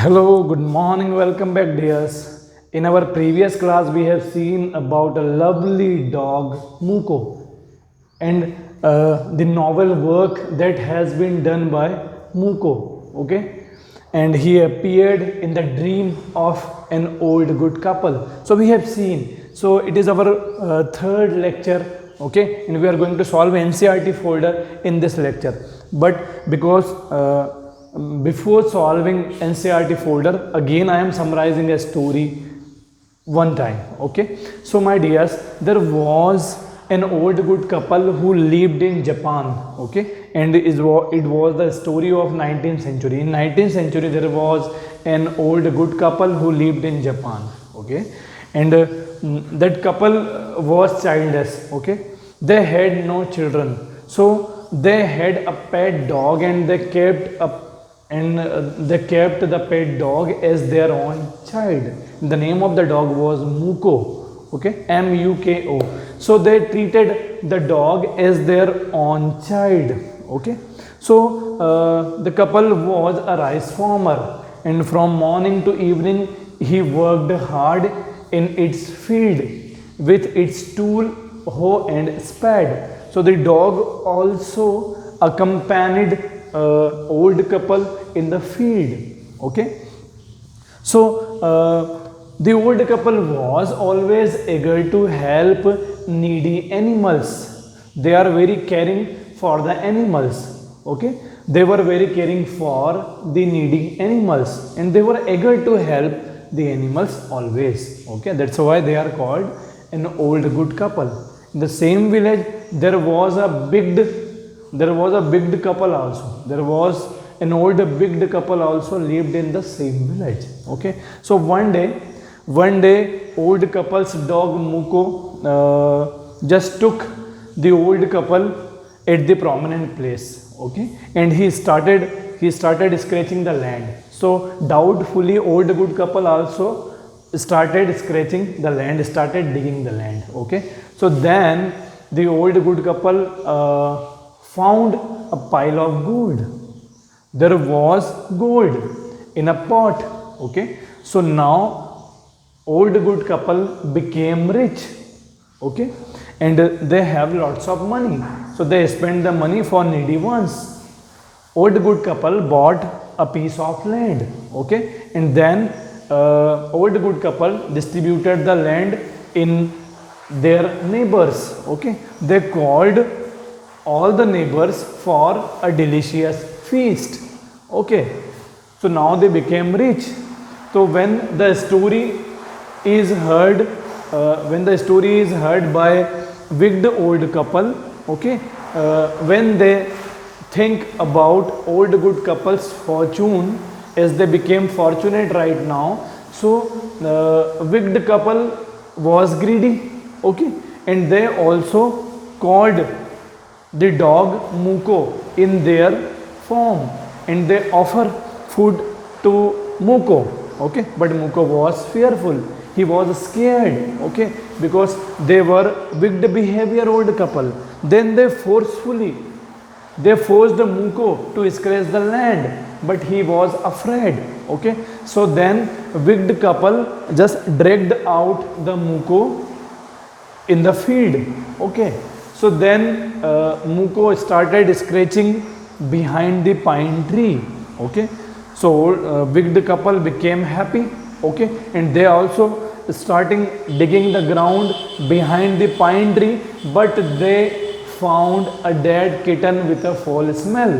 Hello, good morning, welcome back, dears. In our previous class, we have seen about a lovely dog, Muko, and the novel work that has been done by Muko. Okay, and he appeared in the dream of an old good couple. So we have seen. So it is our third lecture. Okay, and we are going to solve NCERT folder in this lecture. But because before solving NCERT folder, again I am summarizing a story one time. Okay, so my dears, there was an old good couple who lived in Japan. Okay, and it was the story of 19th century. In 19th century, there was an old good couple who lived in Japan. Okay, and that couple was childless. Okay, they had no children, so they had a pet dog, and they kept the pet dog as their own child. The name of the dog was Muko. Okay, Muko. So they treated the dog as their own child. Okay, so the couple was a rice farmer, and from morning to evening he worked hard in its field with its tool, hoe, and spade. So the dog also accompanied old couple in the field. Okay, so the old couple was always eager to help needy animals. They are very caring for the animals. Okay, they were very caring for the needy animals, and they were eager to help the animals always. Okay, that's why they are called an old good couple. In the same village, there was a big couple also. There was an old big couple also lived in the same village. Okay, so one day old couple's dog Muko just took the old couple at the prominent place. Okay, and he started scratching the land. So doubtfully old good couple also started scratching the land, started digging the land. Okay, so then the old good couple found a pile of gold. There was gold in a pot. Okay, so now old good couple became rich. Okay, and they have lots of money, so they spend the money for needy ones. Old good couple bought a piece of land. Okay, and then old good couple distributed the land in their neighbors. Okay, they called all the neighbors for a delicious feast. Okay, so now they became rich. So when the story is heard by wicked old couple, okay, when they think about old good couple's fortune, as they became fortunate right now, so wicked couple was greedy. Okay, and they also called the dog Muko in their form, and they offer food to Muko. Okay, but Muko was fearful, he was scared. Okay, because they were wicked behavior old couple. Then they forced the Muko to scratch the land, but he was afraid. Okay, so then wicked couple just dragged out the Muko in the field. Okay, so then Muko started scratching behind the pine tree. Okay, so wicked couple became happy. Okay, and they also starting digging the ground behind the pine tree, but they found a dead kitten with a foul smell.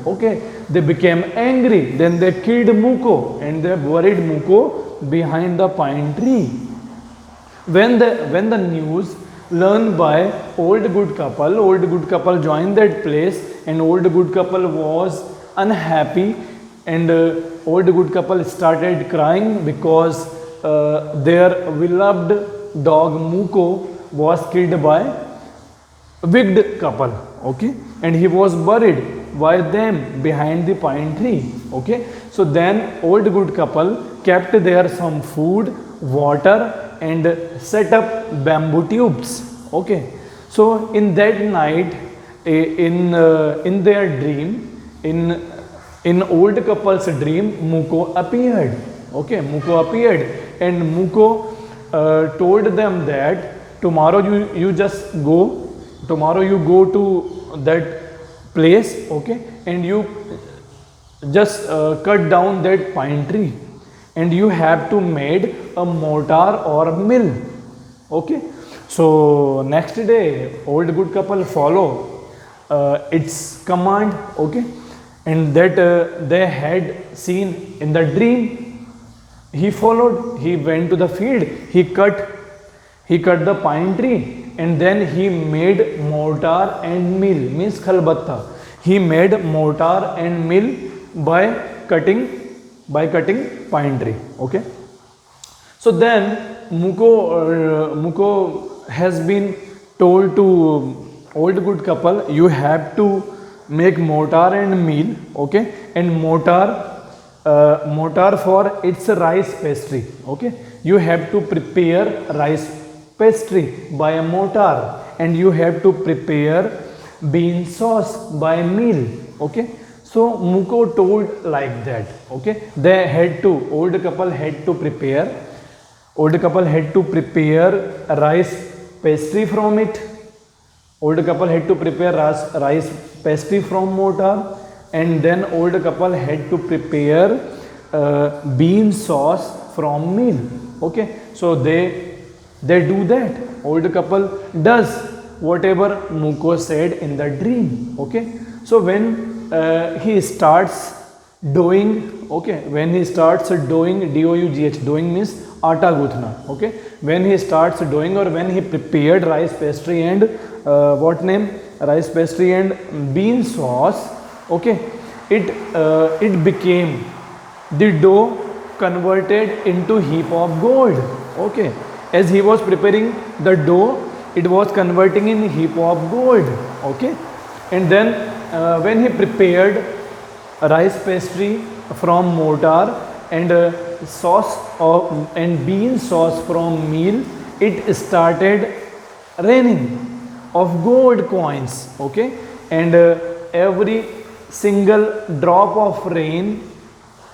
Okay, they became angry. Then they killed Muko, and they buried Muko behind the pine tree. When the news learned by old good couple joined that place, and old good couple was unhappy, and old good couple started crying because their beloved dog Muko was killed by wicked couple. Okay, and he was buried by them behind the pine tree. Okay, so then old good couple kept there some food, water, and set up bamboo tubes. Okay, so in that night, in their dream, In old couple's dream, Muko appeared. Okay, Muko appeared, and Muko told them that tomorrow you just go. Tomorrow you go to that place. Okay, and you just cut down that pine tree, and you have to made a mortar or mill. Okay, so next day old good couple follow its command. Okay, and that they had seen in the dream, he followed. He went to the field, he cut the pine tree, and then he made mortar and mill, means khalbatta. He made mortar and mill by cutting pine tree. Okay, so then Muko has been told to old good couple, you have to make mortar and mill. Okay, and mortar for its rice pastry. Okay, you have to prepare rice pastry by a mortar, and you have to prepare bean sauce by mill. Okay, so Muko told like that. Okay, they had to, old couple had to prepare rice pastry from it. Old couple had to prepare rice pastry from mortar, and then old couple had to prepare bean sauce from meal. Okay, so they do that. Old couple does whatever Muko said in the dream. Okay, so when he starts doing, okay, when he starts doing, DOUGH, doing means atta guthna. Okay, when he starts doing, or when he prepared rice pastry and rice pastry and bean sauce. Okay, it became, the dough converted into heap of gold. Okay, as he was preparing the dough, it was converting in heap of gold. Okay, and then when he prepared rice pastry from mortar and sauce and bean sauce from meal, it started raining of gold coins. Okay, and every single drop of rain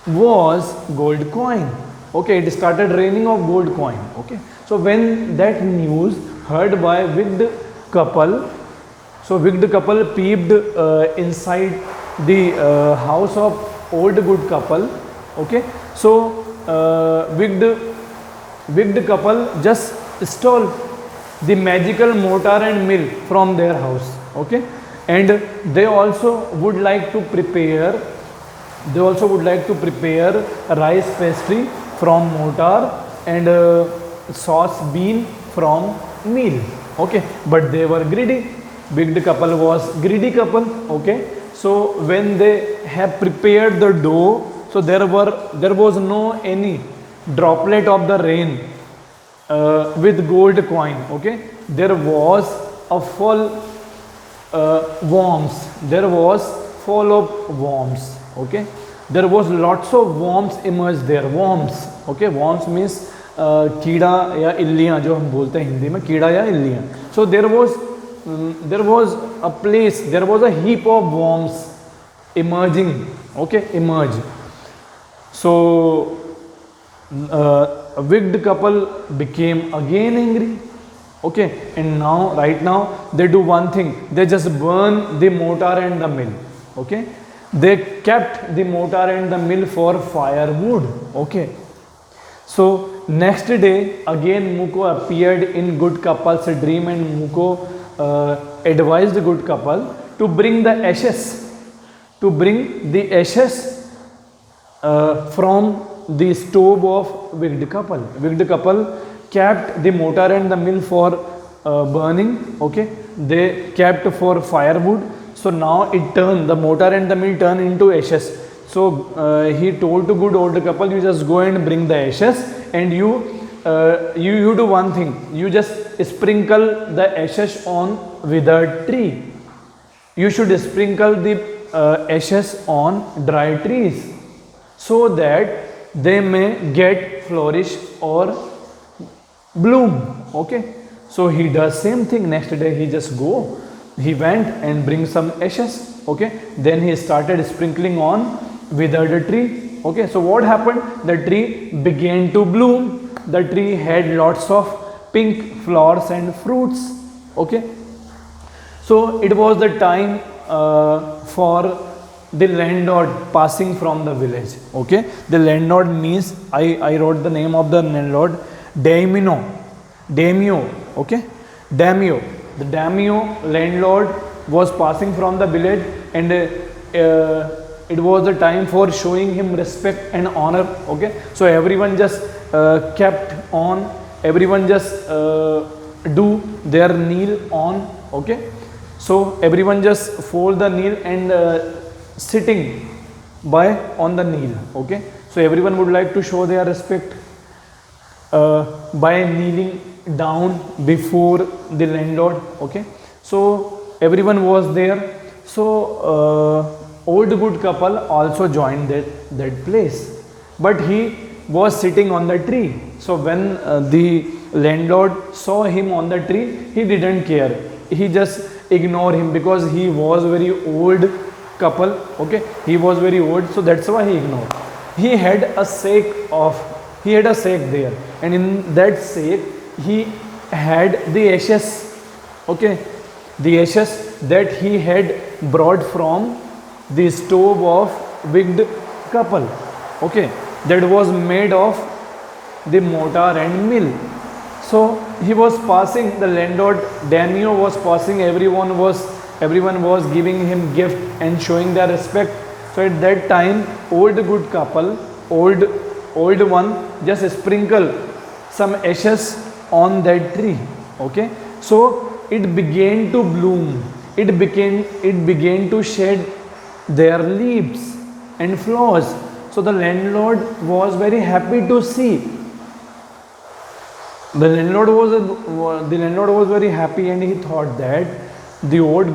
was gold coin. Okay, it started raining of gold coin. Okay, so when that news heard by wicked couple, so wicked couple peeped inside the house of old good couple. Okay, so wicked couple just stole the magical mortar and mill from their house. Okay, and they also would like to prepare rice pastry from mortar and sauce bean from meal. Okay, but they were greedy. Wicked couple was greedy couple. Okay, so when they have prepared the dough, so there was no any droplet of the rain with gold coin. Okay, there was a full worms. There was full of worms. Okay, there was lots of worms emerged there. Worms. Okay, worms means कीड़ा या इल्लियाँ, जो हम बोलते हैं हिंदी में, कीड़ा या इल्लियाँ. So there was a place, there was a heap of worms emerging. Okay, emerge. So a wicked couple became again angry. Okay, and now, right now, they do one thing. They just burn the mortar and the mill. Okay, they kept the mortar and the mill for firewood. Okay, so next day again Muko appeared in good couple's dream, and Muko advised the good couple to bring the ashes, from the stove of wicked couple. Wicked couple kept the mortar and the mill for burning. Okay, they kept for firewood. So now the mortar and the mill turned into ashes. So he told to good old couple, you just go and bring the ashes, and you do one thing. You just sprinkle the ashes on withered tree. You should sprinkle the ashes on dry trees, so that they may get flourish or bloom. Okay, so he does same thing. Next day he went and bring some ashes. Okay, then he started sprinkling on withered tree. Okay, so what happened? The tree began to bloom. The tree had lots of pink flowers and fruits. Okay, so it was the time for the landlord passing from the village. Okay, the landlord means, I wrote the name of the landlord, Daimyo. Okay, Daimyo. The Daimyo landlord was passing from the village, and it was the time for showing him respect and honor. Okay, so everyone just kept on, everyone just do their kneel on. Okay, so everyone just fold the kneel and sitting by on the kneel. Okay, so everyone would like to show their respect by kneeling down before the landlord. Okay, so everyone was there. So old good couple also joined that place, but he was sitting on the tree. So when the landlord saw him on the tree, he didn't care, he just ignored him, because he was very old couple. Okay, he was very old, so that's why he ignored. He had a sack there, and in that sack he had the ashes. Okay, the ashes that he had brought from the stove of wicked couple. Okay, that was made of the mortar and mill. So he was passing, the landlord Daimyo was passing, everyone was giving him gift and showing their respect. So at that time, old good couple, old one just sprinkle some ashes on that tree. Okay, so it began to bloom, it began to shed their leaves and flowers. So the landlord was very happy to see. The landlord was very happy, and he thought that the old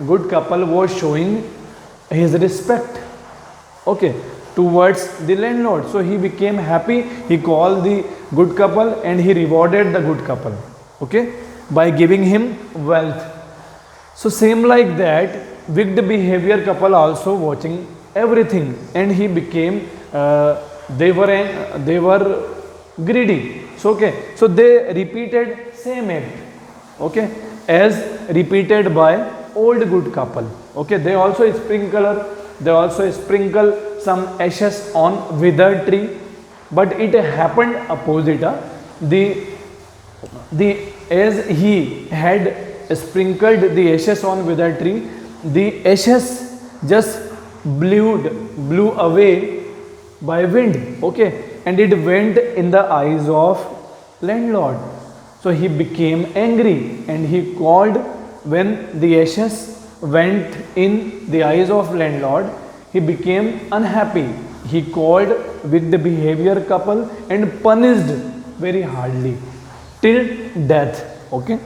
good couple was showing his respect, okay, towards the landlord. So he became happy. He called the good couple and he rewarded the good couple, okay, by giving him wealth. So same like that, wicked behavior couple also watching everything, and he became they were greedy. So okay, so they repeated same act, okay, as repeated by old good couple. Okay, they also sprinkle some ashes on withered tree, but it happened opposite. As he had sprinkled the ashes on withered tree, the ashes just blew away by wind. Okay, and it went in the eyes of landlord. So he became angry, and he called, when the ashes went in the eyes of landlord, he became unhappy. He called with the behavior couple and punished very hardly till death. Okay,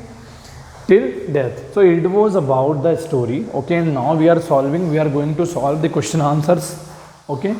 till death. So it was about the story. Okay, and now we are going to solve the question answers. Okay.